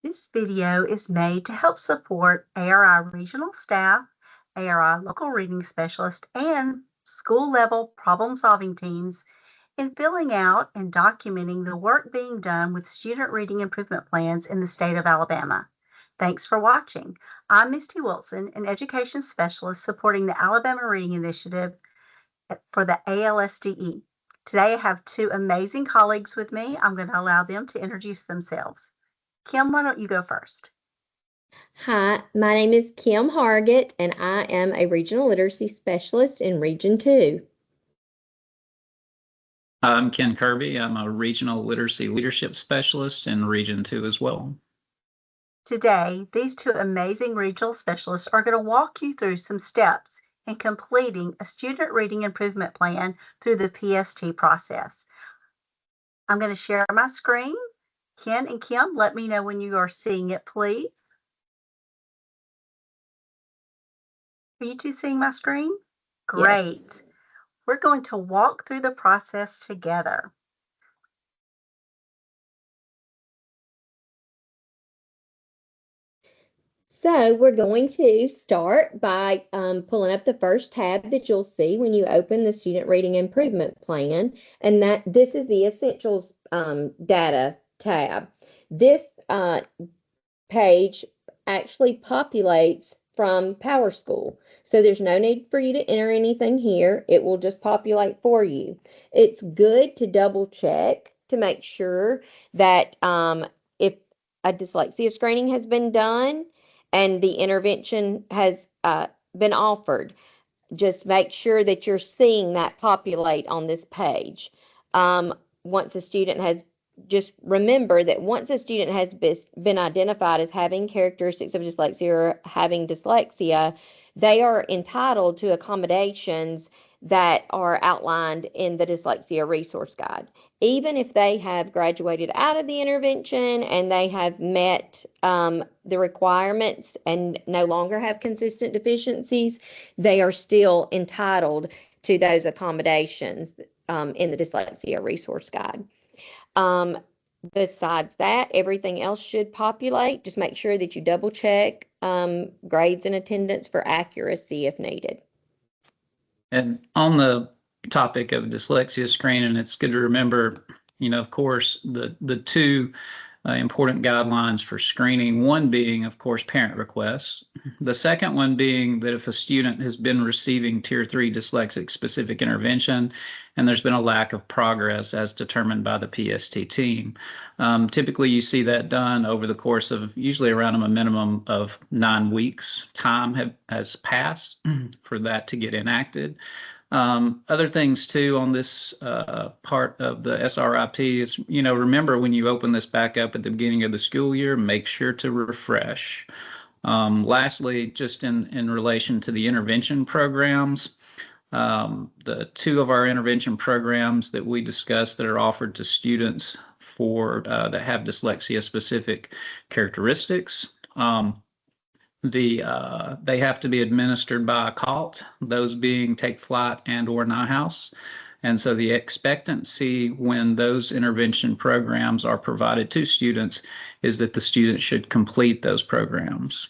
This video is made to help support ARI regional staff, ARI local reading specialists, and school-level problem-solving teams in filling out and documenting the work being done with student reading improvement plans in the state of Alabama. Thanks for watching. I'm Misty Wilson, an education specialist supporting the Alabama Reading Initiative for the ALSDE. Today I have two amazing colleagues with me. I'm going to allow them to introduce themselves. Kim, why don't you go first? Hi, my name is Kim Hargett, and I am a Regional Literacy Specialist in Region 2. I'm Ken Kirby. I'm a Regional Literacy Leadership Specialist in Region 2 as well. Today, these two amazing regional specialists are going to walk you through some steps in completing a student reading improvement plan through the PST process. I'm going to share my screen. Ken and Kim, let me know when you are seeing it, please. Are you two seeing my screen? Great. Yes. We're going to walk through the process together. So we're going to start by pulling up the first tab that you'll see when you open the Student Reading Improvement Plan, and this is the Essentials Data tab. This page actually populates from PowerSchool, so there's no need for you to enter anything here. It will just populate for you. It's good to double check to make sure that if a dyslexia screening has been done and the intervention has been offered, just make sure that you're seeing that populate on this page. Once a student has Just remember that once a student has been identified as having characteristics of dyslexia or having dyslexia, they are entitled to accommodations that are outlined in the Dyslexia Resource Guide. Even if they have graduated out of the intervention and they have met the requirements and no longer have consistent deficiencies, they are still entitled to those accommodations in the Dyslexia Resource Guide. Besides that, everything else should populate. Just make sure that you double check grades and attendance for accuracy if needed. And on the topic of dyslexia screening, it's good to remember, of course, the two important guidelines for screening, one being, of course, parent requests. The second one being that if a student has been receiving Tier 3 dyslexic specific intervention and there's been a lack of progress as determined by the PST team. Typically, you see that done over the course of usually around a minimum of 9 weeks. Time has passed for that to get enacted. Other things too on this part of the SRIP is, remember when you open this back up at the beginning of the school year, make sure to refresh. Lastly, just in relation to the intervention programs, the two of our intervention programs that we discussed that are offered to students that have dyslexia specific characteristics, they have to be administered by a CALT, those being Take Flight and or NIHouse. And so the expectancy when those intervention programs are provided to students is that the student should complete those programs.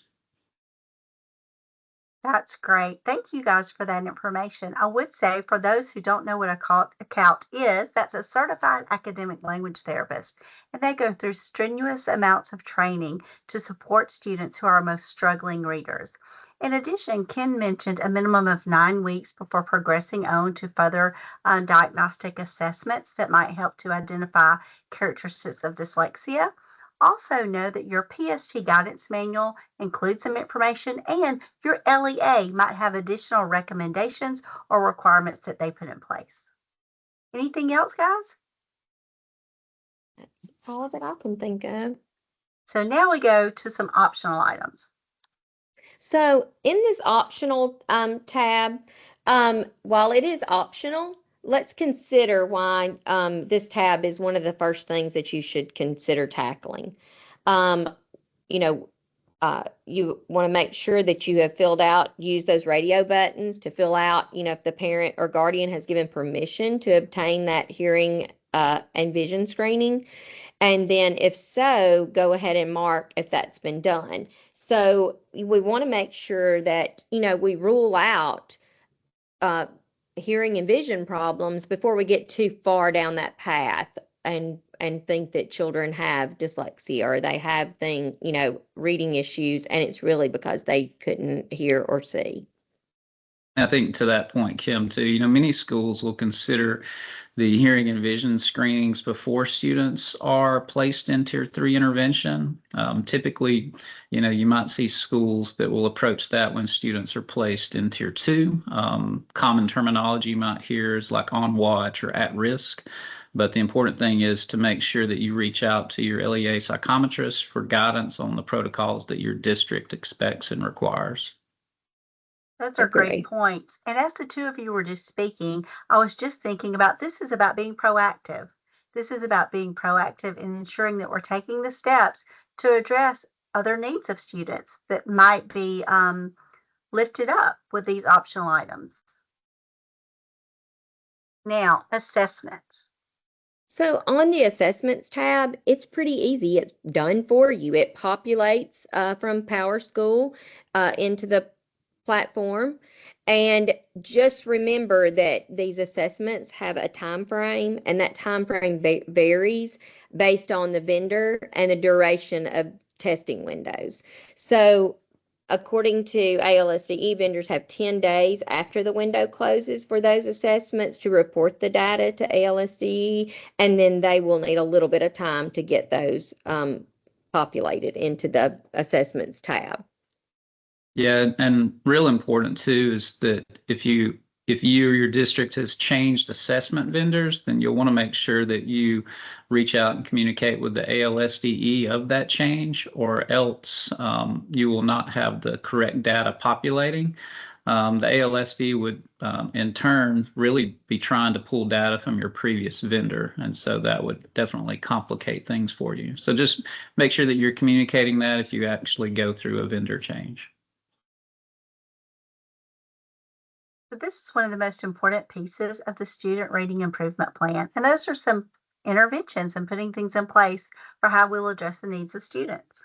That's great. Thank you guys for that information. I would say for those who don't know what a CALT is, that's a certified academic language therapist, and they go through strenuous amounts of training to support students who are most struggling readers. In addition, Ken mentioned a minimum of 9 weeks before progressing on to further diagnostic assessments that might help to identify characteristics of dyslexia. Also know that your PST guidance manual includes some information, and your LEA might have additional recommendations or requirements that they put in place. Anything else, guys? That's all that I can think of. So now we go to some optional items. So in this optional tab, while it is optional, let's consider why this tab is one of the first things that you should consider tackling. You want to make sure that you have use those radio buttons to fill out, if the parent or guardian has given permission to obtain that hearing and vision screening? And then if so, go ahead and mark if that's been done. So we want to make sure that, we rule out hearing and vision problems before we get too far down that path and think that children have dyslexia or they have reading issues, and it's really because they couldn't hear or see. I think to that point, Kim, too, many schools will consider the hearing and vision screenings before students are placed in Tier 3 intervention. Typically, you might see schools that will approach that when students are placed in Tier 2. Common terminology you might hear is like on watch or at risk. But the important thing is to make sure that you reach out to your LEA psychometrist for guidance on the protocols that your district expects and requires. Those are great points. And as the two of you were just speaking, I was just thinking about this is about being proactive. This is about being proactive in ensuring that we're taking the steps to address other needs of students that might be lifted up with these optional items. Now, assessments. So on the assessments tab, it's pretty easy. It's done for you. It populates from PowerSchool into the platform. And just remember that these assessments have a time frame, and that time frame varies based on the vendor and the duration of testing windows. So according to ALSDE, vendors have 10 days after the window closes for those assessments to report the data to ALSDE, and then they will need a little bit of time to get those populated into the assessments tab. Yeah, and real important too is that if you or your district has changed assessment vendors, then you'll want to make sure that you reach out and communicate with the ALSDE of that change, or else you will not have the correct data populating. The ALSD would, in turn, really be trying to pull data from your previous vendor, and so that would definitely complicate things for you. So just make sure that you're communicating that if you actually go through a vendor change. So this is one of the most important pieces of the student reading improvement plan. And those are some interventions and putting things in place for how we'll address the needs of students.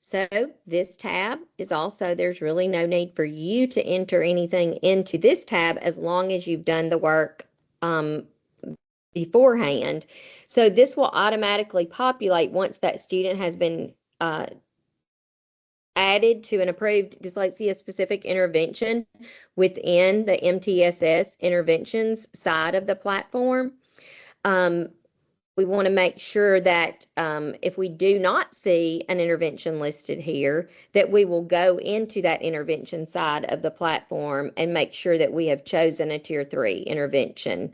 So this tab is also, there's really no need for you to enter anything into this tab as long as you've done the work beforehand. So this will automatically populate once that student has been added to an approved dyslexia-specific intervention within the MTSS interventions side of the platform. We want to make sure that if we do not see an intervention listed here, that we will go into that intervention side of the platform and make sure that we have chosen a Tier 3 intervention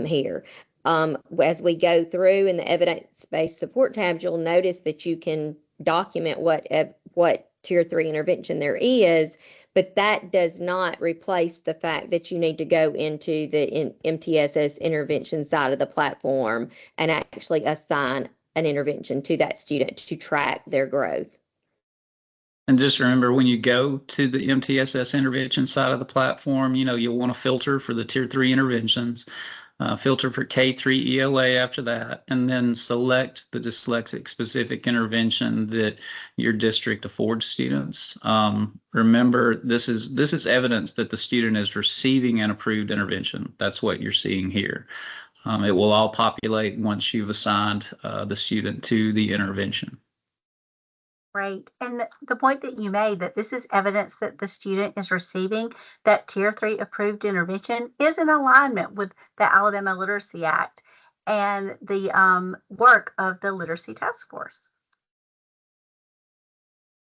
here. As we go through in the evidence-based support tabs, you'll notice that you can document what Tier 3 intervention there is, but that does not replace the fact that you need to go into the MTSS intervention side of the platform and actually assign an intervention to that student to track their growth. And just remember, when you go to the MTSS intervention side of the platform, you'll want to filter for the Tier 3 interventions. Filter for K3 ELA after that, and then select the dyslexic specific intervention that your district affords students. Remember, this is evidence that the student is receiving an approved intervention. That's what you're seeing here. It will all populate once you've assigned the student to the intervention. Right. And the point that you made, that this is evidence that the student is receiving that Tier 3 approved intervention, is in alignment with the Alabama Literacy Act and the work of the Literacy Task Force.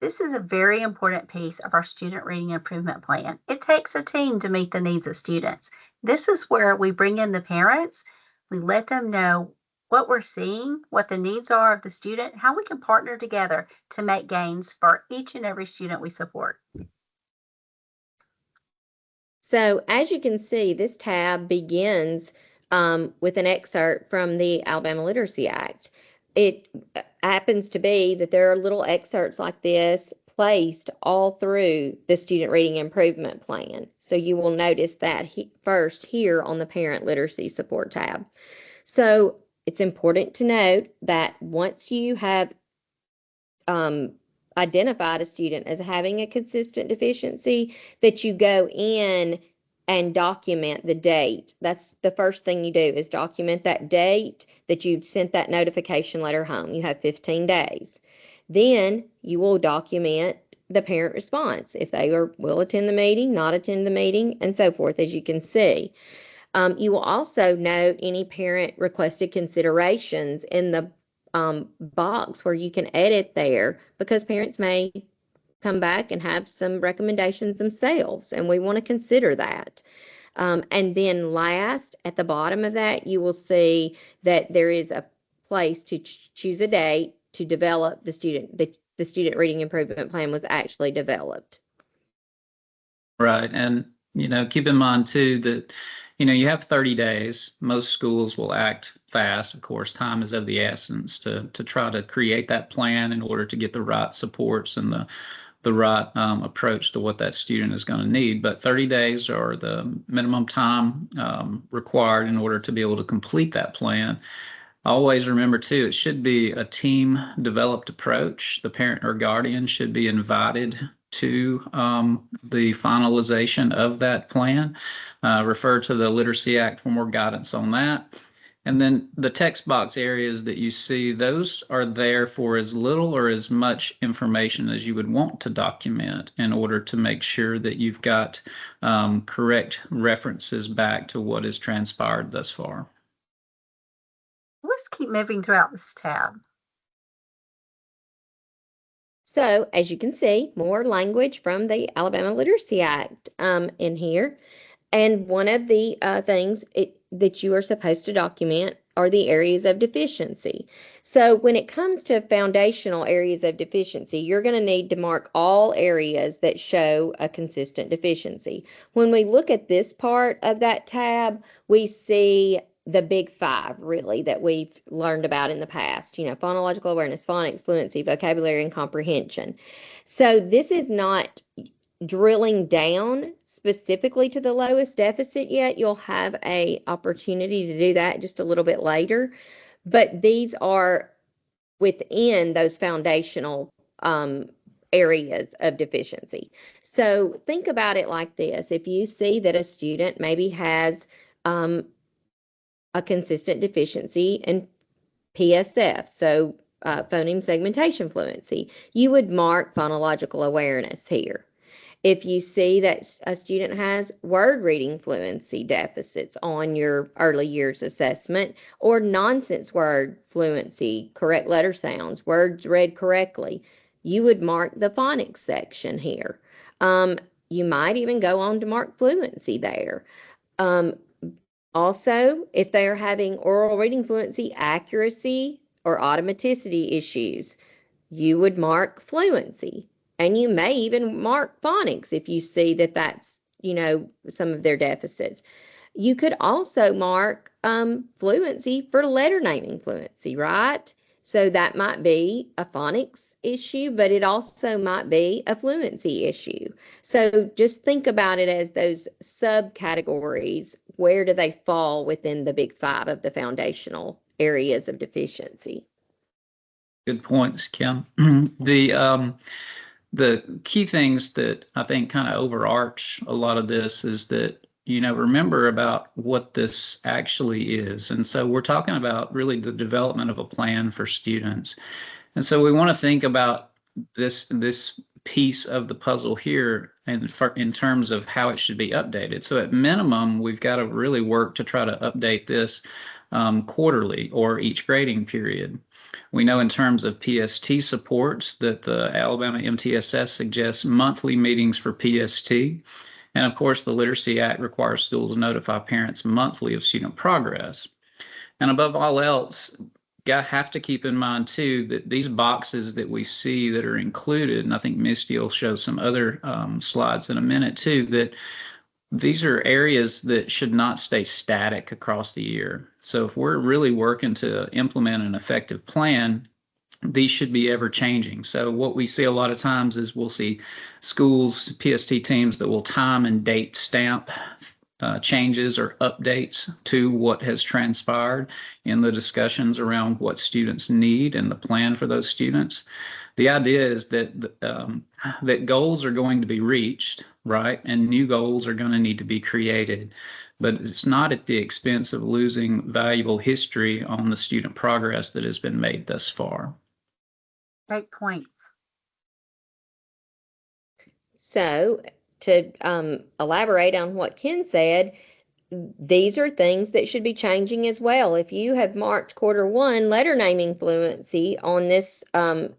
This is a very important piece of our student reading improvement plan. It takes a team to meet the needs of students. This is where we bring in the parents, we let them know what we're seeing, what the needs are of the student, how we can partner together to make gains for each and every student we support. So as you can see, this tab begins with an excerpt from the Alabama Literacy Act. It happens to be that there are little excerpts like this placed all through the student reading improvement plan. So you will notice that first here on the parent literacy support tab. So it's important to note that once you have identified a student as having a consistent deficiency, that you go in and document the date. That's the first thing you do, is document that date that you sent that notification letter home. You have 15 days. Then you will document the parent response, if they will attend the meeting, not attend the meeting, and so forth, as you can see. You will also note any parent requested considerations in the box where you can edit there, because parents may come back and have some recommendations themselves, and we want to consider that. And then last, at the bottom of that, you will see that there is a place to choose a date to develop the student reading improvement plan was actually developed. Right. And, keep in mind too that, you have 30 days. Most schools will act fast. Of course, time is of the essence to try to create that plan in order to get the right supports and the right approach to what that student is going to need. But 30 days are the minimum time required in order to be able to complete that plan. Always remember too, it should be a team developed approach. The parent or guardian should be invited to the finalization of that plan. Refer to the Literacy Act for more guidance on that. And then the text box areas that you see, those are there for as little or as much information as you would want to document in order to make sure that you've got correct references back to what has transpired thus far. Let's keep moving throughout this tab. So, as you can see, more language from the Alabama Literacy Act in here. And one of the things that you are supposed to document are the areas of deficiency. So when it comes to foundational areas of deficiency, you're going to need to mark all areas that show a consistent deficiency. When we look at this part of that tab, we see the big five, really, that we've learned about in the past, phonological awareness, phonics, fluency, vocabulary, and comprehension. So this is not drilling down specifically to the lowest deficit yet. You'll have a opportunity to do that just a little bit later, but these are within those foundational areas of deficiency. So think about it like this. If you see that a student maybe has a consistent deficiency in PSF, so phoneme segmentation fluency, you would mark phonological awareness here. If you see that a student has word reading fluency deficits on your early years assessment, or nonsense word fluency, correct letter sounds, words read correctly, you would mark the phonics section here. You might even go on to mark fluency there. Also, if they're having oral reading fluency accuracy or automaticity issues, you would mark fluency. And you may even mark phonics if you see that that's, some of their deficits. You could also mark fluency for letter naming fluency, right? So that might be a phonics issue, but it also might be a fluency issue. So just think about it as those subcategories. Where do they fall within the big five of the foundational areas of deficiency? Good points, Kim. The key things that I think kind of overarch a lot of this is that, remember about what this actually is. And so we're talking about really the development of a plan for students. And so we want to think about this piece of the puzzle here and in terms of how it should be updated. So at minimum, we've got to really work to try to update this quarterly or each grading period. We know in terms of PST supports that the Alabama MTSS suggests monthly meetings for PST. And of course, the Literacy Act requires schools to notify parents monthly of student progress. And above all else, have to keep in mind too that these boxes that we see that are included, and I think Misty will show some other slides in a minute too, that these are areas that should not stay static across the year. So if we're really working to implement an effective plan, these should be ever changing. So what we see a lot of times is we'll see schools, PST teams that will time and date stamp changes or updates to what has transpired in the discussions around what students need and the plan for those students. The idea is that that goals are going to be reached, right? And new goals are going to need to be created, but it's not at the expense of losing valuable history on the student progress that has been made thus far. Great points. So to elaborate on what Ken said, these are things that should be changing as well. If you have marked quarter one letter naming fluency on this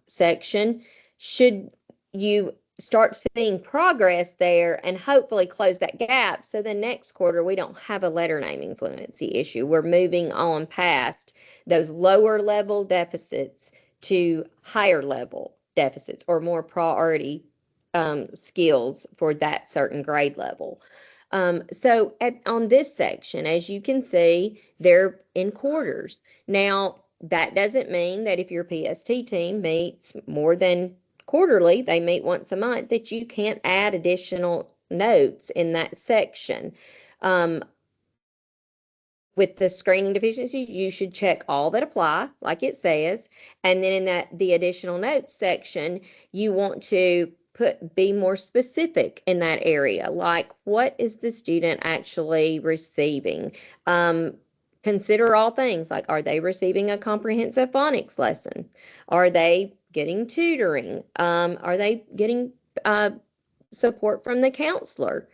section, should you start seeing progress there and hopefully close that gap so the next quarter we don't have a letter naming fluency issue. We're moving on past those lower level deficits to higher level deficits or more priority skills for that certain grade level. So on this section, as you can see, they're in quarters. Now, that doesn't mean that if your PST team meets more than quarterly, they meet once a month, that you can't add additional notes in that section. With the screening deficiency, you should check all that apply, like it says, and then in the additional notes section, you want to be more specific in that area, like what is the student actually receiving? Consider all things like, are they receiving a comprehensive phonics lesson? Are they getting tutoring? Are they getting support from the counselor?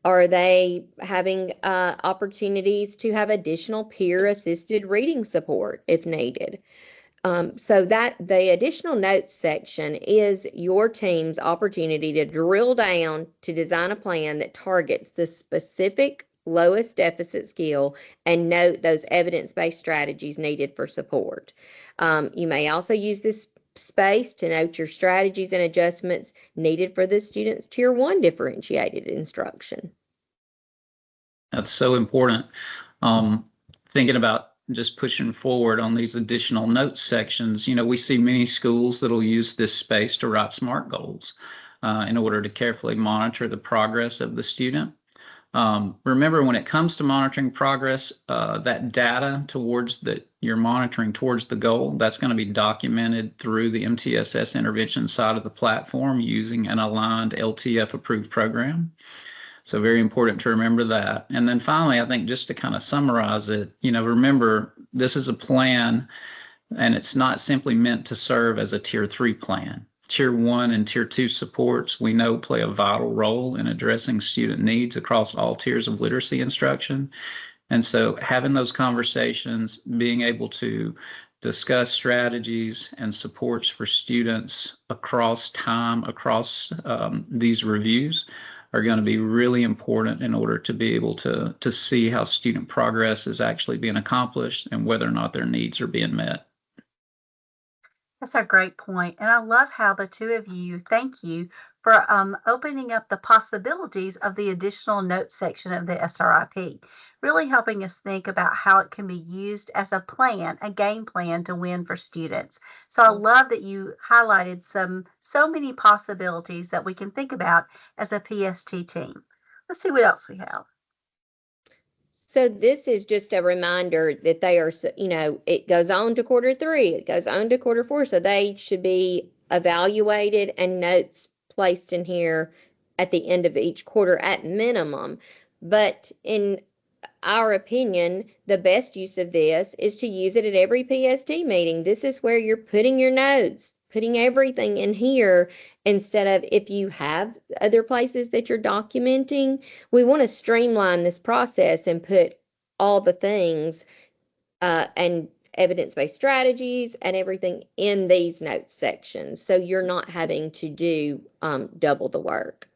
Are they having opportunities to have additional peer-assisted reading support if needed? So that the additional notes section is your team's opportunity to drill down to design a plan that targets the specific lowest deficit skill and note those evidence-based strategies needed for support. You may also use this space to note your strategies and adjustments needed for the student's Tier 1 differentiated instruction. That's so important. Thinking about just pushing forward on these additional notes sections, we see many schools that'll use this space to write SMART goals in order to carefully monitor the progress of the student. Remember, when it comes to monitoring progress, that data you're monitoring towards the goal, that's going to be documented through the MTSS intervention side of the platform using an aligned LTF approved program. So very important to remember that. And then finally, I think just to kind of summarize it, remember, this is a plan and it's not simply meant to serve as a Tier 3 plan. Tier 1 and Tier 2 supports, we know, play a vital role in addressing student needs across all tiers of literacy instruction. And so having those conversations, being able to discuss strategies and supports for students across time, across these reviews are going to be really important in order to be able to see how student progress is actually being accomplished and whether or not their needs are being met. That's a great point. And I love how the two of you, thank you for opening up the possibilities of the additional notes section of the SRIP, really helping us think about how it can be used as a plan, a game plan to win for students. So I love that you highlighted so many possibilities that we can think about as a PST team. Let's see what else we have. So this is just a reminder that they are, it goes on to quarter 3, it goes on to quarter 4, so they should be evaluated and notes placed in here at the end of each quarter at minimum. But in our opinion, the best use of this is to use it at every PST meeting. This is where you're putting your notes, putting everything in here instead of if you have other places that you're documenting. We want to streamline this process and put all the things and evidence-based strategies and everything in these notes sections, so you're not having to do double the work.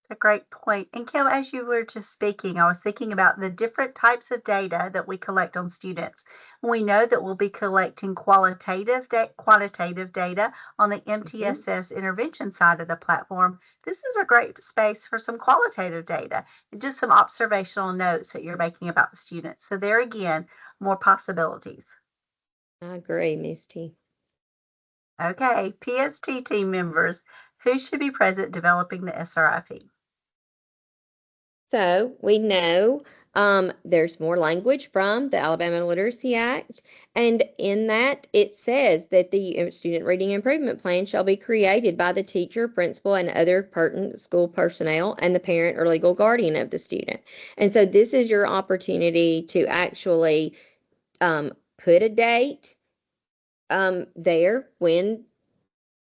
A great point. And Kim, as you were just speaking, I was thinking about the different types of data that we collect on students. We know that we'll be collecting quantitative data on the MTSS intervention side of the platform. This is a great space for some qualitative data and just some observational notes that you're making about the students. So there again, more possibilities. I agree, Misty. Okay, PST team members, who should be present developing the SRIP? So we know there's more language from the Alabama Literacy Act, and in that it says that the student reading improvement plan shall be created by the teacher, principal, and other pertinent school personnel and the parent or legal guardian of the student. And so this is your opportunity to actually put a date there when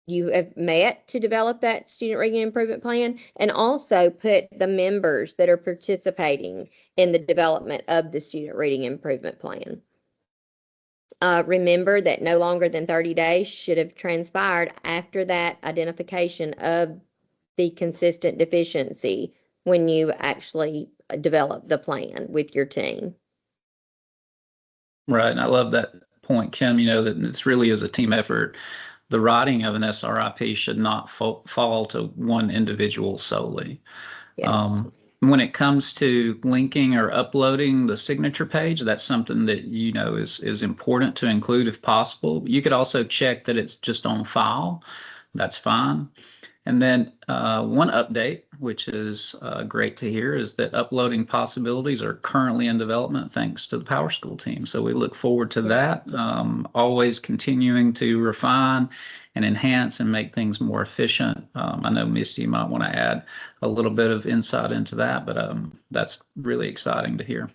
you have met to develop that student reading improvement plan, and also put the members that are participating in the development of the student reading improvement plan. Remember that no longer than 30 days should have transpired after that identification of the consistent deficiency when you actually develop the plan with your team. Right. And I love that point, Kim, that this really is a team effort. The writing of an SRIP should not fall to one individual solely. Yes. When it comes to linking or uploading the signature page, that's something that is important to include if possible. You could also check that it's just on file. That's fine. And then one update, which is great to hear, is that uploading possibilities are currently in development thanks to the PowerSchool team. So we look forward to that, always continuing to refine and enhance and make things more efficient. I know Misty might want to add a little bit of insight into that, but that's really exciting to hear.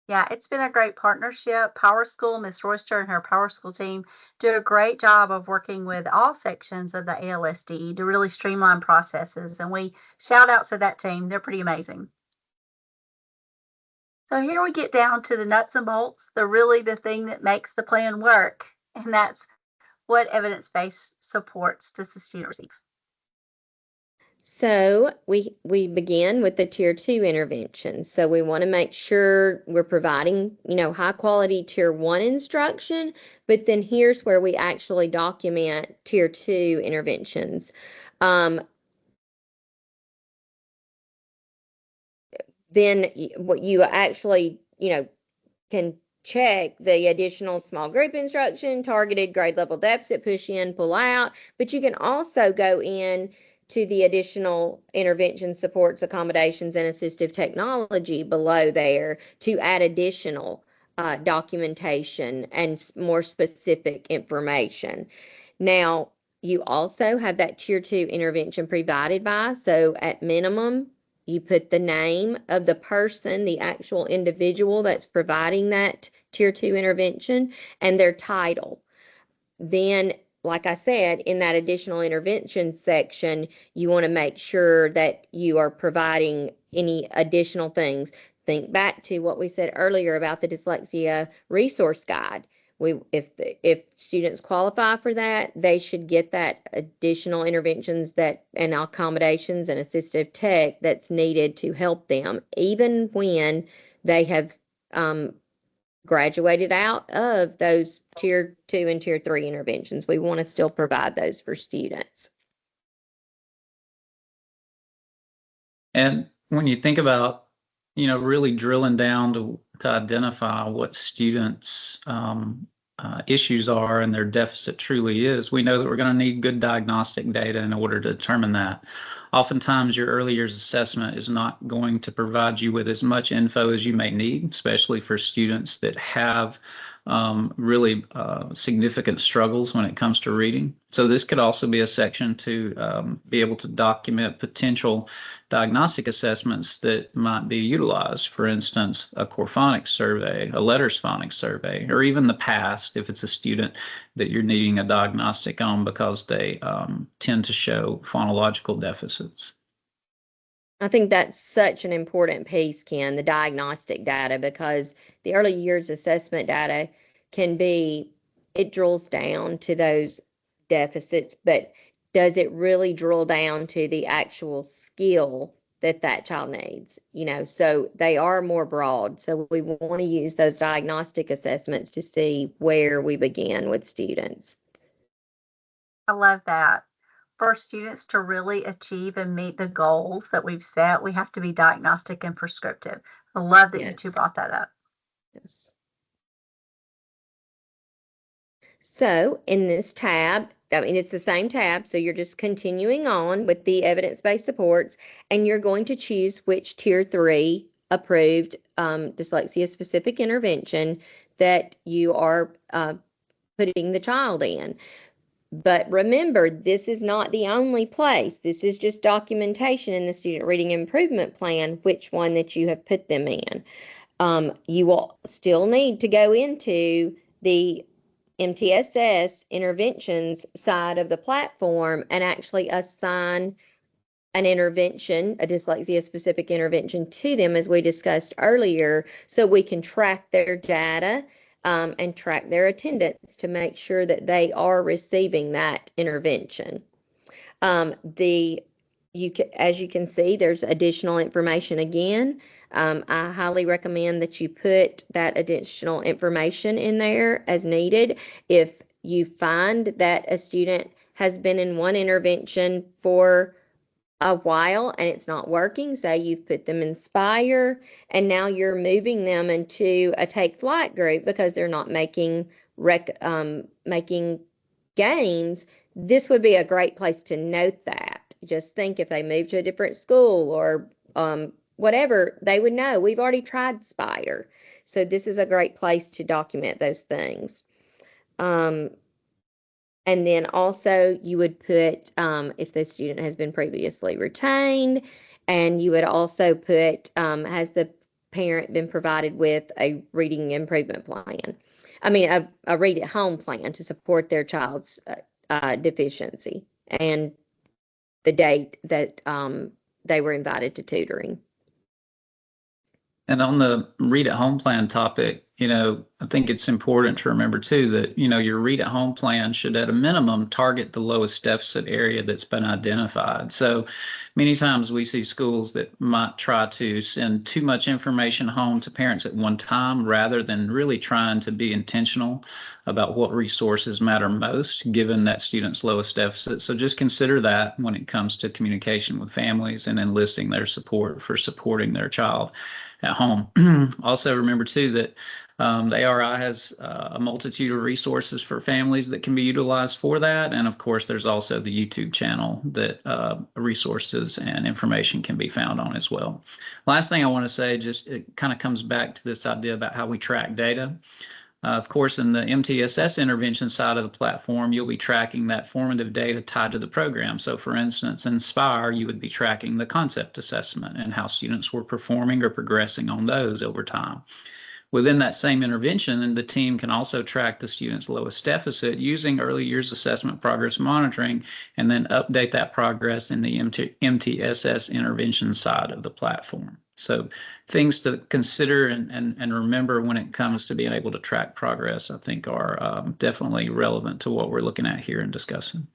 Yeah, it's been a great partnership. PowerSchool, Ms. Royster and her PowerSchool team do a great job of working with all sections of the ALSD to really streamline processes. And we shout out to that team. They're pretty amazing. So here we get down to the nuts and bolts, the thing that makes the plan work. And that's what evidence-based supports does the student receive? So we begin with the tier 2 interventions. So we want to make sure we're providing, high quality tier 1 instruction, but then here's where we actually document tier 2 interventions. Then what you actually, can check the additional small group instruction, targeted grade level deficit, push in, pull out, but you can also go in to the additional intervention supports, accommodations, and assistive technology below there to add additional documentation and more specific information. Now, you also have that tier 2 intervention provided by, so at minimum, you put the name of the person, the actual individual that's providing that tier 2 intervention, and their title. Then, like I said, in that additional intervention section, you want to make sure that you are providing any additional things. Think back to what we said earlier about the dyslexia resource guide. If students qualify for that, they should get that additional interventions and accommodations and assistive tech that's needed to help them, even when they have graduated out of those tier 2 and tier 3 interventions. We want to still provide those for students. And when you think about, really drilling down to identify what students' issues are and their deficit truly is, we know that we're going to need good diagnostic data in order to determine that. Oftentimes, your early years assessment is not going to provide you with as much info as you may need, especially for students that have really significant struggles when it comes to reading. So this could also be a section to be able to document potential diagnostic assessments that might be utilized. For instance, a core phonics survey, a letters phonics survey, or even the past if it's a student that you're needing a diagnostic on because they tend to show phonological deficits. I think that's such an important piece, Ken, the diagnostic data, because the early years assessment data it drills down to those deficits, but does it really drill down to the actual skill that child needs? So they are more broad. So we want to use those diagnostic assessments to see where we begin with students. I love that. For students to really achieve and meet the goals that we've set, we have to be diagnostic and prescriptive. I love that you two Yes. brought that up. Yes. So in this tab, I mean, it's the same tab, so you're just continuing on with the evidence-based supports, and you're going to choose which Tier 3 approved dyslexia-specific intervention that you are putting the child in. But remember, this is not the only place. This is just documentation in the Student Reading Improvement Plan, which one that you have put them in. You will still need to go into the MTSS interventions side of the platform and actually assign an intervention, a dyslexia specific intervention to them, as we discussed earlier, so we can track their data and track their attendance to make sure that they are receiving that intervention. As you can see, there's additional information again. I highly recommend that you put that additional information in there as needed. If you find that a student has been in one intervention for a while and it's not working, say you've put them in Spire and now you're moving them into a Take Flight group because they're not making gains, this would be a great place to note that. Just think if they move to a different school or whatever, they would know we've already tried Spire. So this is a great place to document those things. And then also you would put if the student has been previously retained, and you would also put has the parent been provided with a reading improvement plan? I mean, a read at home plan to support their child's deficiency, and the date that they were invited to tutoring. And on the read at home plan topic, I think it's important to remember too that, your read at home plan should at a minimum target the lowest deficit area that's been identified. So many times we see schools that might try to send too much information home to parents at one time rather than really trying to be intentional about what resources matter most given that student's lowest deficit. So just consider that when it comes to communication with families and enlisting their support for supporting their child at home. Also remember too that the ARI has a multitude of resources for families that can be utilized for that. And of course, there's also the YouTube channel that resources and information can be found on as well. Last thing I want to say, just it kind of comes back to this idea about how we track data. Of course, in the MTSS intervention side of the platform, you'll be tracking that formative data tied to the program. So for instance, in Spire, you would be tracking the concept assessment and how students were performing or progressing on those over time. Within that same intervention, the team can also track the student's lowest deficit using early years assessment progress monitoring, and then update that progress in the MTSS intervention side of the platform. So things to consider and remember when it comes to being able to track progress, I think are definitely relevant to what we're looking at here and discussing.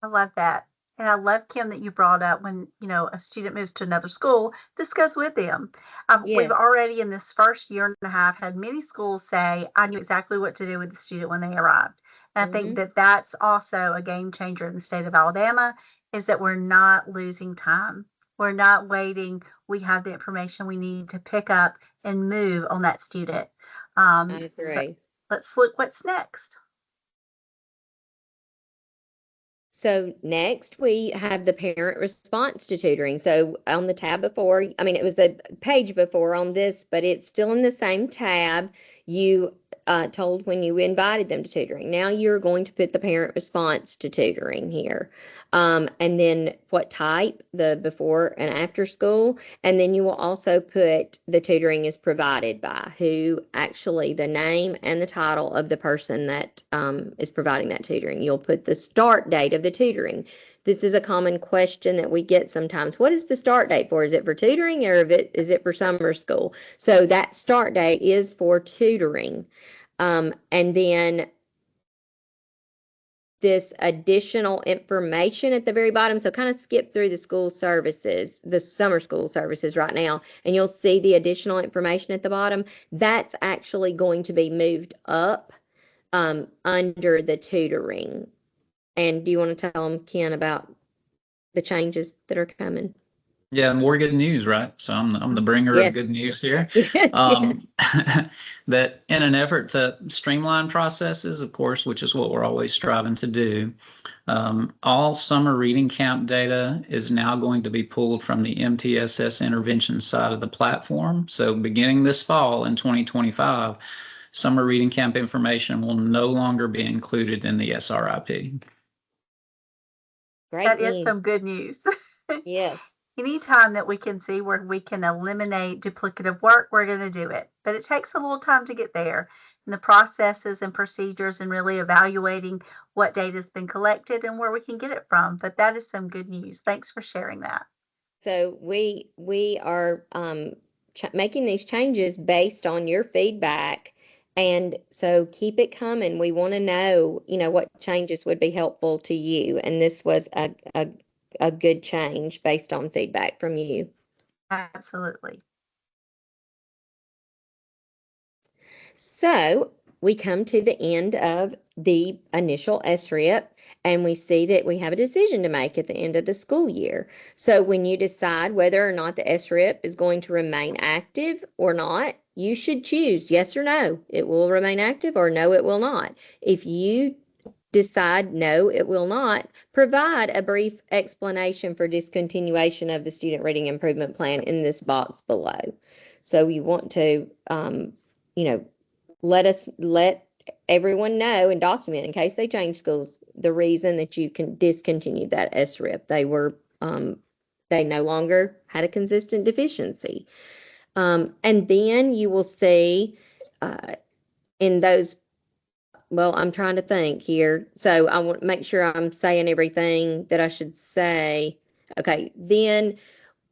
I love that. And I love, Kim, that you brought up when, a student moves to another school, this goes with them. We've Yeah. already in this first year and a half had many schools say, I knew exactly what to do with the student when they arrived. And I think that that's also a game changer in the state of Alabama, is that we're not losing time. We're not waiting. We have the information we need to pick up and move on that student. I So agree. let's look what's next. So next we have the parent response to tutoring. So on the tab before, I mean, it was the page before on this, but it's still in the same tab. You told when you invited them to tutoring. Now you're going to put the parent response to tutoring here. And then what type, the before and after school. And then you will also put the tutoring is provided by, who actually the name and the title of the person that is providing that tutoring. You'll put the start date of the tutoring. This is a common question that we get sometimes. What is the start date for? Is it for tutoring or is it for summer school? So that start date is for tutoring. And then this additional information at the very bottom. So kind of skip through the school services, the summer school services right now, and you'll see the additional information at the bottom. That's actually going to be moved up under the tutoring. And do you want to tell them, Ken, about the changes that are coming? Yeah, more good news, right? So I'm the bringer Yes. of good news here. Yes. That in an effort to streamline processes, of course, which is what we're always striving to do, all summer reading camp data is now going to be pulled from the MTSS intervention side of the platform. So beginning this fall in 2025, summer reading camp information will no longer be included in the SRIP. Great That is news. some good news. Yes. Anytime that we can see where we can eliminate duplicative work, we're going to do it. But it takes a little time to get there. And the processes and procedures and really evaluating what data has been collected and where we can get it from. But that is some good news. Thanks for sharing that. So we are making these changes based on your feedback, and so keep it coming. We want to know, what changes would be helpful to you, and this was a good change based on feedback from you. Absolutely. So we come to the end of the initial SRIP, and we see that we have a decision to make at the end of the school year. So when you decide whether or not the SRIP is going to remain active or not, you should choose yes or no. It will remain active, or no, it will not. If you decide no, it will not, provide a brief explanation for discontinuation of the student reading improvement plan in this box below. So you want to, let everyone know and document, in case they change schools, the reason that you can discontinue that SRIP. They no longer had a consistent deficiency. And then you will see in those, well, I'm trying to think here. So I want to make sure I'm saying everything that I should say. Okay, then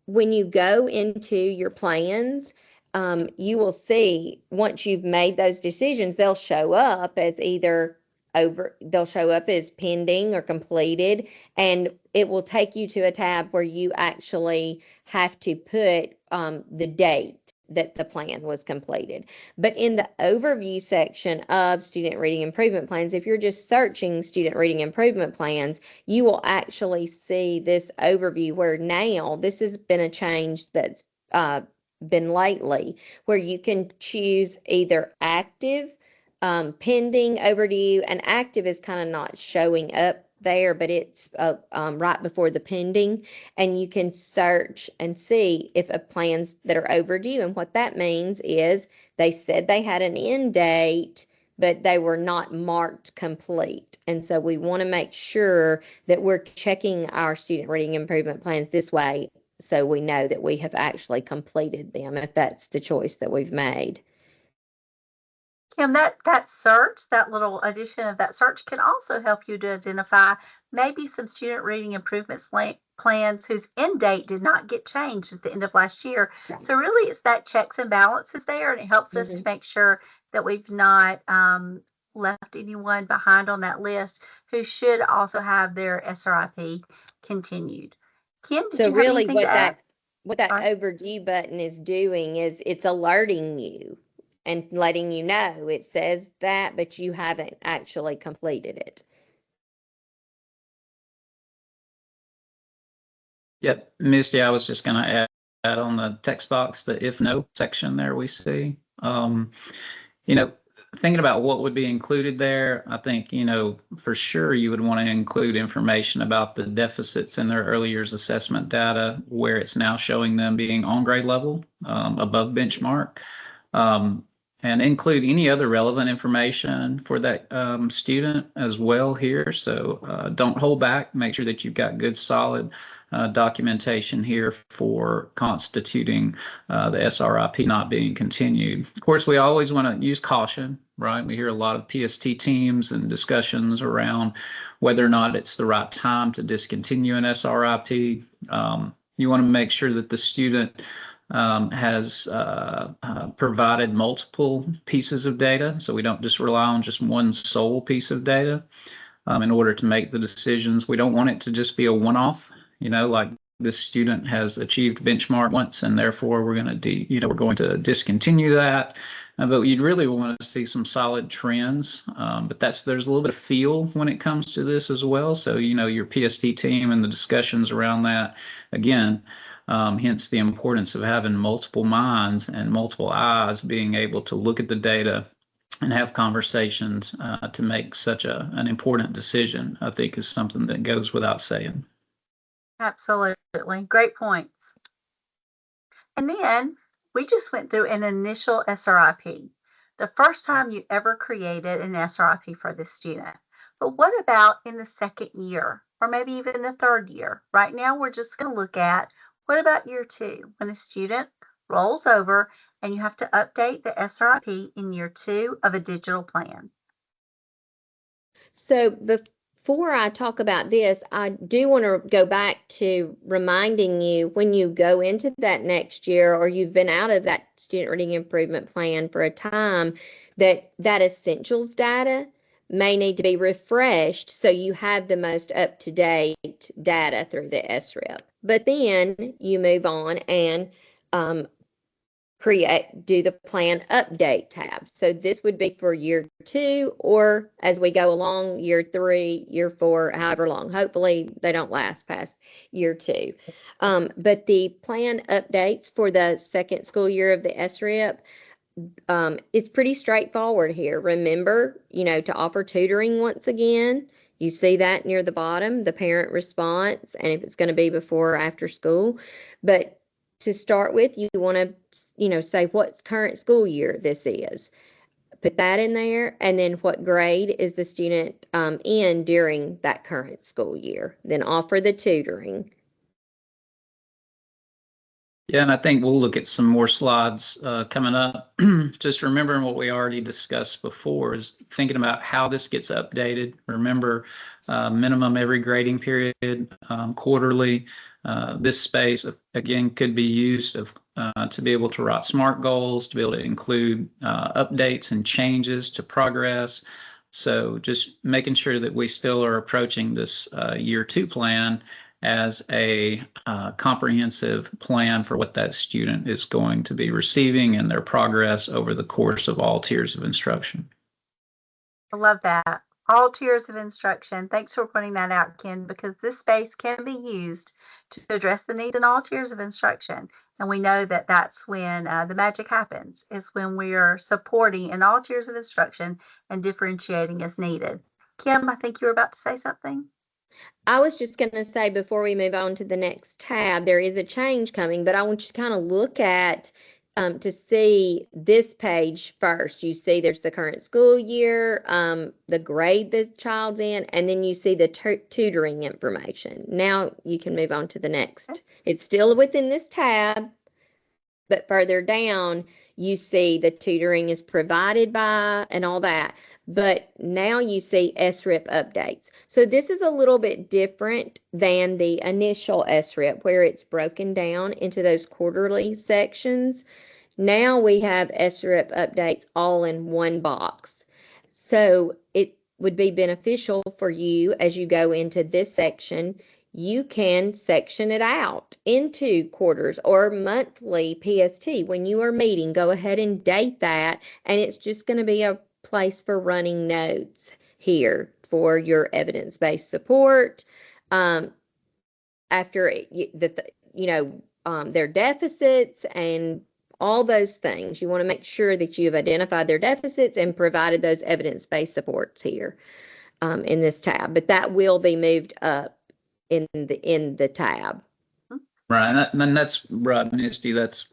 when you go into your plans, you will see once you've made those decisions, they'll show up as they'll show up as pending or completed, and it will take you to a tab where you actually have to put the date that the plan was completed. But in the overview section of student reading improvement plans, if you're just searching student reading improvement plans, you will actually see this overview where now this has been a change that's been lately, where you can choose either active, pending, overdue, and active is kind of not showing up there, but it's right before the pending, and you can search and see if plans that are overdue. And what that means is they said they had an end date, but they were not marked complete. And so we want to make sure that we're checking our student reading improvement plans this way, so we know that we have actually completed them, if that's the choice that we've made. Kim, that search, that little addition of that search can also help you to identify maybe some student reading improvements plans whose end date did not get changed at the end of last year. Right. So really it's that checks and balances there, and it helps us to make sure that we've not left anyone behind on that list who should also have their SRIP continued. Kim, did So you have really anything to add? what that Sorry. overdue button is doing is it's alerting you and letting you know it says that, but you haven't actually completed it. Yep, Misty, I was just going to add on the text box, the if no section there we see. Thinking about what would be included there, I think, for sure you would want to include information about the deficits in their early years assessment data, where it's now showing them being on grade level, above benchmark, and include any other relevant information for that student as well here. So don't hold back. Make sure that you've got good, solid documentation here for constituting the SRIP not being continued. Of course, we always want to use caution, right? We hear a lot of PST teams and discussions around whether or not it's the right time to discontinue an SRIP. You want to make sure that the student has provided multiple pieces of data, so we don't just rely on just one sole piece of data in order to make the decisions. We don't want it to just be a one-off, like this student has achieved benchmark once and therefore we're going to discontinue that. But you'd really want to see some solid trends. But there's a little bit of feel when it comes to this as well. So, your PST team and the discussions around that, again, hence the importance of having multiple minds and multiple eyes being able to look at the data and have conversations to make such an important decision, I think is something that goes without saying. Absolutely. Great points. And then we just went through an initial SRIP, the first time you ever created an SRIP for the student. But what about in the second year or maybe even the third year? Right now, we're just going to look at what about year 2 when a student rolls over and you have to update the SRIP in year 2 of a digital plan. So before I talk about this, I do want to go back to reminding you when you go into that next year or you've been out of that student reading improvement plan for a time, that essentials data may need to be refreshed so you have the most up-to-date data through the SRIP. But then you move on and do the plan update tab. So this would be for year 2 or as we go along, year 3, year 4, however long. Hopefully they don't last past year 2. But the plan updates for the second school year of the SRIP, it's pretty straightforward here. Remember, to offer tutoring once again. You see that near the bottom, the parent response, and if it's going to be before or after school. But to start with, you want to, say what current school year this is. Put that in there, and then what grade is the student in during that current school year. Then offer the tutoring. Yeah, and I think we'll look at some more slides coming up. Just remembering what we already discussed before is thinking about how this gets updated. Remember, minimum every grading period, quarterly. This space, again, could be used to be able to write SMART goals, to be able to include updates and changes to progress. So just making sure that we still are approaching this year 2 plan as a comprehensive plan for what that student is going to be receiving and their progress over the course of all tiers of instruction. I love that. All tiers of instruction. Thanks for pointing that out, Ken, because this space can be used to address the needs in all tiers of instruction. And we know that that's when the magic happens, is when we are supporting in all tiers of instruction and differentiating as needed. Kim, I think you were about to say something. I was just going to say before we move on to the next tab, there is a change coming, but I want you to kind of look at to see this page first. You see there's the current school year, the grade the child's in, and then you see the tutoring information. Now you can move on to the next. It's still within this tab, but further down, you see the tutoring is provided by and all that. But now you see SRIP updates. So this is a little bit different than the initial SRIP where it's broken down into those quarterly sections. Now we have SRIP updates all in one box. So it would be beneficial for you as you go into this section. You can section it out into quarters or monthly PST. When you are meeting, go ahead and date that, and it's just going to be a place for running notes here for your evidence-based support. After their deficits and all those things, you want to make sure that you've identified their deficits and provided those evidence-based supports here in this tab. But that will be moved up in the tab. Right, and that's right, Misty. That's,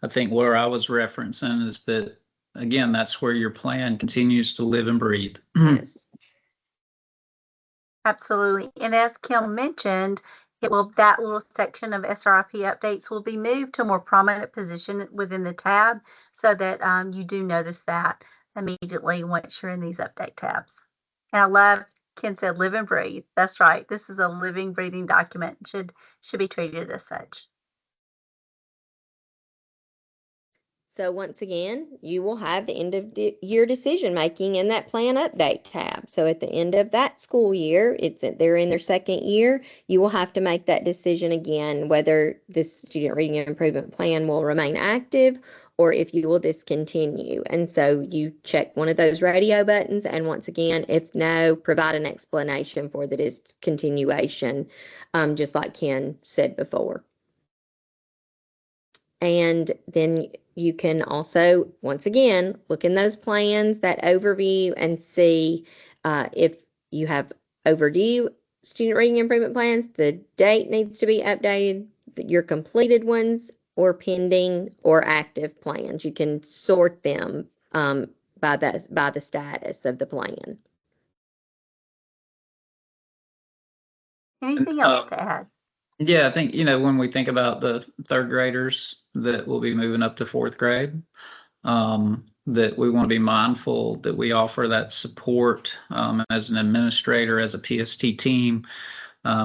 I think, where I was referencing is that, again, that's where your plan continues to live and breathe. Yes. Absolutely. And as Kim mentioned, that little section of SRIP updates will be moved to a more prominent position within the tab so that you do notice that immediately once you're in these update tabs. And I love Ken said live and breathe. That's right. This is a living, breathing document. Should be treated as such. So once again, you will have the end of year decision making in that plan update tab. So at the end of that school year, they're in their second year, you will have to make that decision again whether this student reading improvement plan will remain active or if you will discontinue. And so you check one of those radio buttons, and once again, if no, provide an explanation for the discontinuation, just like Ken said before. And then you can also, once again, look in those plans, that overview, and see if you have overdue student reading improvement plans, the date needs to be updated, your completed ones, or pending or active plans. You can sort them by the status of the plan. Anything else to add? Yeah, I think, when we think about the third graders that will be moving up to fourth grade, that we want to be mindful that we offer that support as an administrator, as a PST team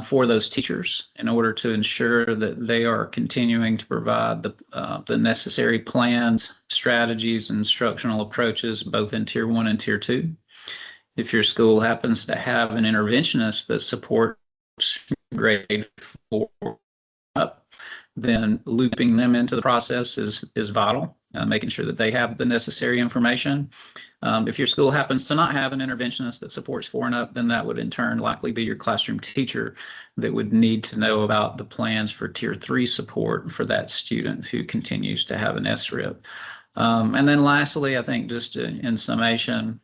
for those teachers in order to ensure that they are continuing to provide the necessary plans, strategies, and instructional approaches, both in Tier 1 and Tier 2. If your school happens to have an interventionist that supports grade 4 up, then looping them into the process is vital, making sure that they have the necessary information. If your school happens to not have an interventionist that supports 4 and up, then that would in turn likely be your classroom teacher that would need to know about the plans for Tier 3 support for that student who continues to have an SRIP. And then lastly, I think just in summation,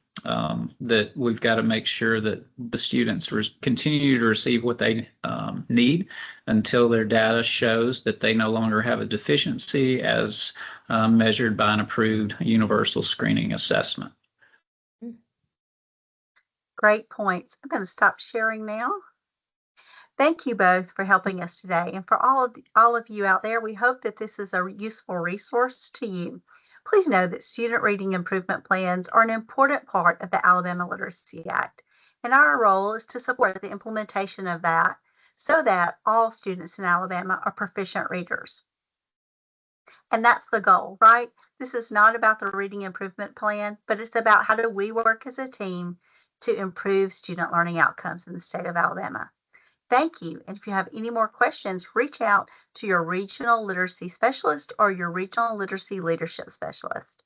that we've got to make sure that the students continue to receive what they need until their data shows that they no longer have a deficiency as measured by an approved universal screening assessment. Great points. I'm going to stop sharing now. Thank you both for helping us today. And for all of you out there, we hope that this is a useful resource to you. Please know that student reading improvement plans are an important part of the Alabama Literacy Act, and our role is to support the implementation of that so that all students in Alabama are proficient readers. And that's the goal, right? This is not about the reading improvement plan, but it's about how do we work as a team to improve student learning outcomes in the state of Alabama. Thank you. And if you have any more questions, reach out to your regional literacy specialist or your regional literacy leadership specialist.